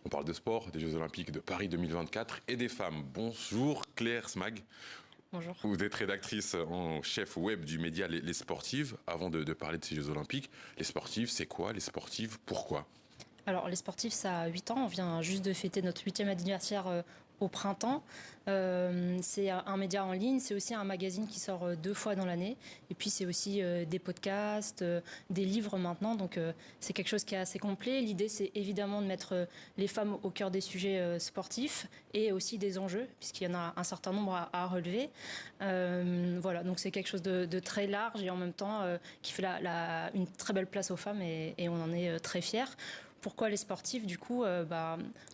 On parle de sport, des Jeux Olympiques de Paris 2024 et des femmes. Bonjour Claire Smag. Bonjour. Vous êtes rédactrice en chef web du média Les Sportives. Avant de parler de ces Jeux Olympiques, les sportives, c'est quoi? Les sportives, pourquoi? Alors, les sportifs, ça a 8 ans. On vient juste de fêter notre 8e anniversaire au printemps. C'est un média en ligne. C'est aussi un magazine qui sort 2 fois dans l'année. Et puis, c'est aussi des podcasts, des livres maintenant. Donc, c'est quelque chose qui est assez complet. L'idée, c'est évidemment de mettre les femmes au cœur des sujets sportifs et aussi des enjeux, puisqu'il y en a un certain nombre à relever. Voilà, donc c'est quelque chose de très large et en même temps qui fait une très belle place aux femmes et on en est très fiers. Pourquoi les sportifs? Du coup,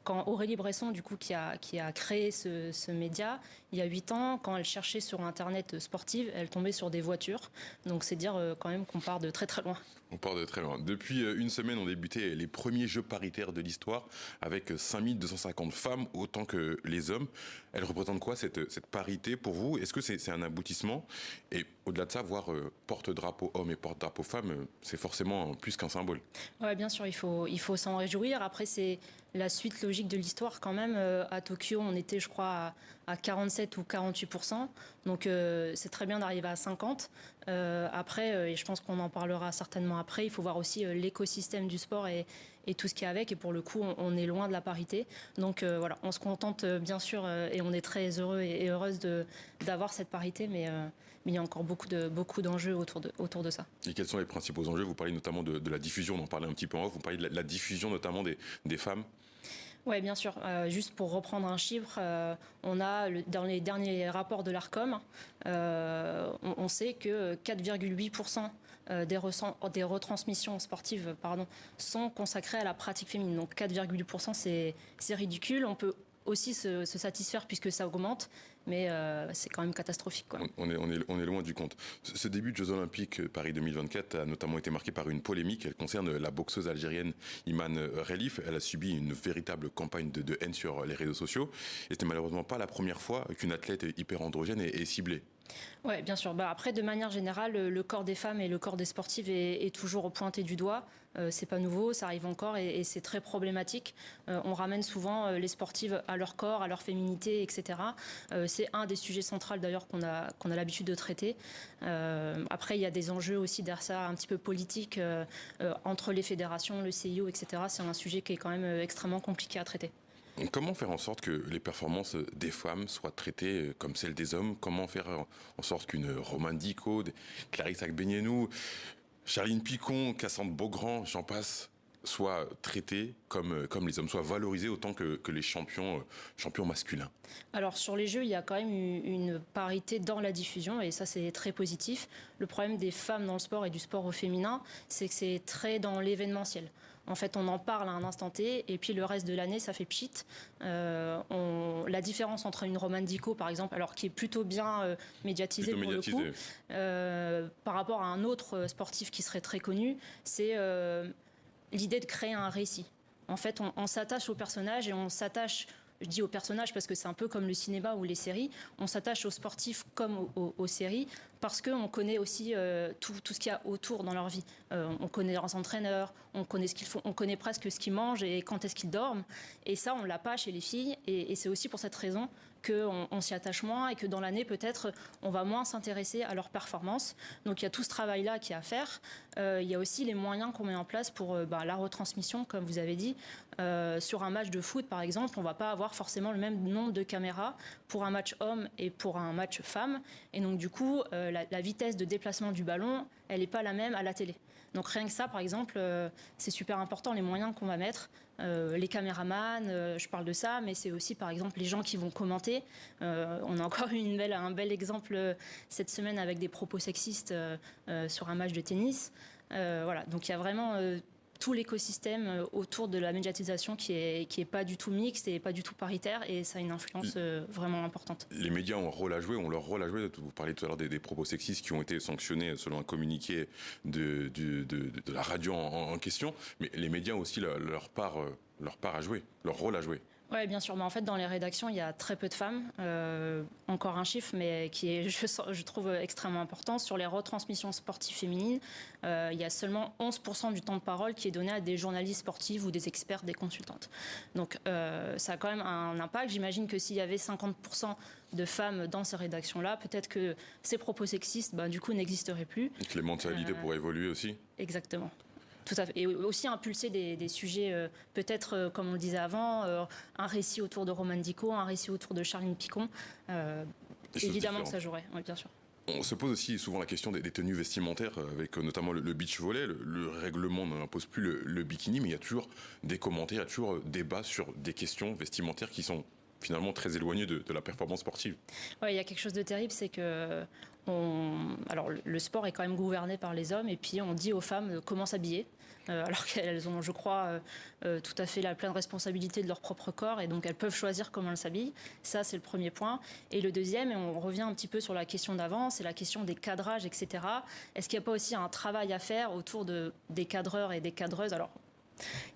quand Aurélie Bresson, du coup, qui a créé ce média il y a 8 ans, quand elle cherchait sur Internet sportive, elle tombait sur des voitures. Donc c'est dire quand même qu'on part de très très loin. On part de très loin. Depuis une semaine, ont débuté les premiers Jeux paritaires de l'histoire avec 5250 femmes, autant que les hommes. Elle représente quoi cette parité pour vous? Est-ce que c'est un aboutissement? Et au-delà de ça, voir porte-drapeau homme et porte-drapeau femme, c'est forcément plus qu'un symbole. Ouais, bien sûr, il faut s'en réjouir. Après, c'est la suite logique de l'histoire quand même. À Tokyo, on était, je crois, à 47 ou 48%. Donc, c'est très bien d'arriver à 50. Après, et je pense qu'on en parlera certainement après, il faut voir aussi l'écosystème du sport et tout ce qui est avec. Et pour le coup, on est loin de la parité. Donc, voilà, on se contente bien sûr et on est très heureux et heureuse d'avoir cette parité. Mais il y a encore beaucoup d'enjeux autour de ça. Et quels sont les principaux enjeux? Vous parlez notamment de la diffusion, on en parlait un petit peu en off, vous parlez de la diffusion notamment des femmes. Oui, bien sûr. Juste pour reprendre un chiffre, on a dans les derniers rapports de l'Arcom, on sait que 4,8% des retransmissions sportives sont consacrées à la pratique féminine. Donc 4,8%, c'est ridicule. On peut aussi se satisfaire puisque ça augmente, mais c'est quand même catastrophique, quoi. On est loin du compte. Ce début de Jeux Olympiques Paris 2024 a notamment été marqué par une polémique. Elle concerne la boxeuse algérienne Iman Relif. Elle a subi une véritable campagne de haine sur les réseaux sociaux. Et c'était malheureusement pas la première fois qu'une athlète hyper androgène est ciblée. Oui, bien sûr. Après, de manière générale, le corps des femmes et le corps des sportives est toujours pointé du doigt. C'est pas nouveau, ça arrive encore et c'est très problématique. On ramène souvent les sportives à leur corps, à leur féminité, etc. C'est un des sujets centraux d'ailleurs qu'on a l'habitude de traiter. Après, il y a des enjeux aussi derrière ça, un petit peu politiques entre les fédérations, le CIO, etc. C'est un sujet qui est quand même extrêmement compliqué à traiter. Comment faire en sorte que les performances des femmes soient traitées comme celles des hommes? Comment faire en sorte qu'une Romane Dico, Clarisse Agbenienou, Charline Picon, Cassandre Beaugrand, j'en passe, soient traitées comme les hommes, soient valorisées autant que les champions masculins? Alors sur les Jeux, il y a quand même une parité dans la diffusion et ça c'est très positif. Le problème des femmes dans le sport et du sport au féminin, c'est que c'est très dans l'événementiel. En fait, on en parle à un instant T et puis le reste de l'année, ça fait pchit. La différence entre une Romane Dico, par exemple, alors qui est plutôt bien médiatisée pour le coup, par rapport à un autre sportif qui serait très connu, c'est l'idée de créer un récit. En fait, on s'attache au personnage et on s'attache. Je dis aux personnages parce que c'est un peu comme le cinéma ou les séries. On s'attache aux sportifs comme aux séries parce qu'on connaît aussi tout ce qu'il y a autour dans leur vie. On connaît leurs entraîneurs, on connaît ce qu'ils font, on connaît presque ce qu'ils mangent et quand est-ce qu'ils dorment. Et ça, on l'a pas chez les filles. Et c'est aussi pour cette raison qu'on s'y attache moins et que dans l'année, peut-être, on va moins s'intéresser à leurs performances. Donc il y a tout ce travail-là qui est à faire. Il y a aussi les moyens qu'on met en place pour la retransmission, comme vous avez dit. Sur un match de foot, par exemple, on va pas avoir forcément le même nombre de caméras pour un match homme et pour un match femme. Et donc, du coup, la vitesse de déplacement du ballon, elle n'est pas la même à la télé. Donc, rien que ça, par exemple, c'est super important, les moyens qu'on va mettre. Les caméramans, je parle de ça, mais c'est aussi, par exemple, les gens qui vont commenter. On a encore eu un bel exemple cette semaine avec des propos sexistes sur un match de tennis. Voilà, donc il y a vraiment tout l'écosystème autour de la médiatisation qui est pas du tout mixte et pas du tout paritaire et ça a une influence vraiment importante. Les médias ont un rôle à jouer, ont leur rôle à jouer. Vous parlez tout à l'heure des propos sexistes qui ont été sanctionnés selon un communiqué de la radio en question, mais les médias ont aussi leur part à jouer, leur rôle à jouer. Oui, bien sûr. Mais en fait, dans les rédactions, il y a très peu de femmes. Encore un chiffre, mais qui est, je trouve, extrêmement important. Sur les retransmissions sportives féminines, il y a seulement 11% du temps de parole qui est donné à des journalistes sportives ou des experts, des consultantes. Donc, ça a quand même un impact. J'imagine que s'il y avait 50% de femmes dans ces rédactions-là, peut-être que ces propos sexistes, du coup, n'existeraient plus. Et que les mentalités pourraient évoluer aussi. Exactement. Tout à fait. Et aussi impulser des sujets, peut-être, comme on le disait avant, un récit autour de Roman Dico, un récit autour de Charline Picon. Évidemment que ça jouerait, oui, bien sûr. On se pose aussi souvent la question des tenues vestimentaires, avec notamment le beach volley. Le règlement n'impose plus le bikini, mais il y a toujours des commentaires, il y a toujours débat sur des questions vestimentaires qui sont finalement très éloignées de la performance sportive. Ouais, il y a quelque chose de terrible, c'est que alors le sport est quand même gouverné par les hommes, et puis on dit aux femmes comment s'habiller. Alors qu'elles ont, je crois, tout à fait la pleine responsabilité de leur propre corps, et donc elles peuvent choisir comment elles s'habillent. Ça, c'est le premier point. Et le deuxième, et on revient un petit peu sur la question d'avant, c'est la question des cadrages, etc. Est-ce qu'il n'y a pas aussi un travail à faire autour des cadreurs et des cadreuses? Alors,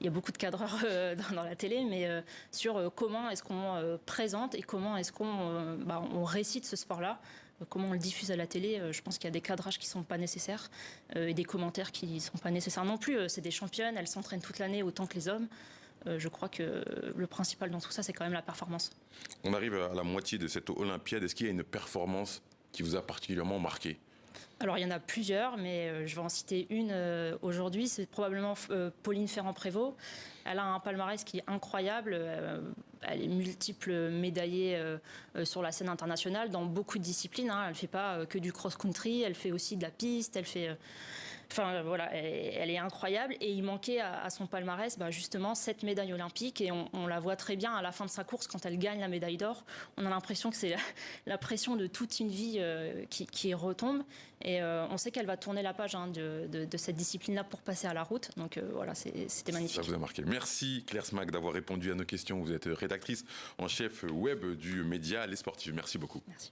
il y a beaucoup de cadreurs dans la télé, mais sur comment est-ce qu'on présente et comment est-ce qu'on on récite ce sport-là, comment on le diffuse à la télé. Je pense qu'il y a des cadrages qui ne sont pas nécessaires et des commentaires qui ne sont pas nécessaires non plus. C'est des championnes, elles s'entraînent toute l'année autant que les hommes. Je crois que le principal dans tout ça, c'est quand même la performance. On arrive à la moitié de cette Olympiade. Est-ce qu'il y a une performance qui vous a particulièrement marqué? Alors, il y en a plusieurs, mais je vais en citer une aujourd'hui. C'est probablement Pauline Ferrand-Prévot. Elle a un palmarès qui est incroyable. Elle est multiple médaillée sur la scène internationale dans beaucoup de disciplines. Elle ne fait pas que du cross-country, elle fait aussi de la piste, elle fait... Enfin voilà, elle est incroyable, et il manquait à son palmarès justement 7 médailles olympiques, et on la voit très bien à la fin de sa course quand elle gagne la médaille d'or. On a l'impression que c'est la pression de toute une vie qui retombe, et on sait qu'elle va tourner la page de cette discipline-là pour passer à la route. Donc voilà, c'était magnifique. Ça vous a marqué. Merci Claire Smack d'avoir répondu à nos questions. Vous êtes rédactrice en chef web du média Les Sportifs. Merci beaucoup. Merci.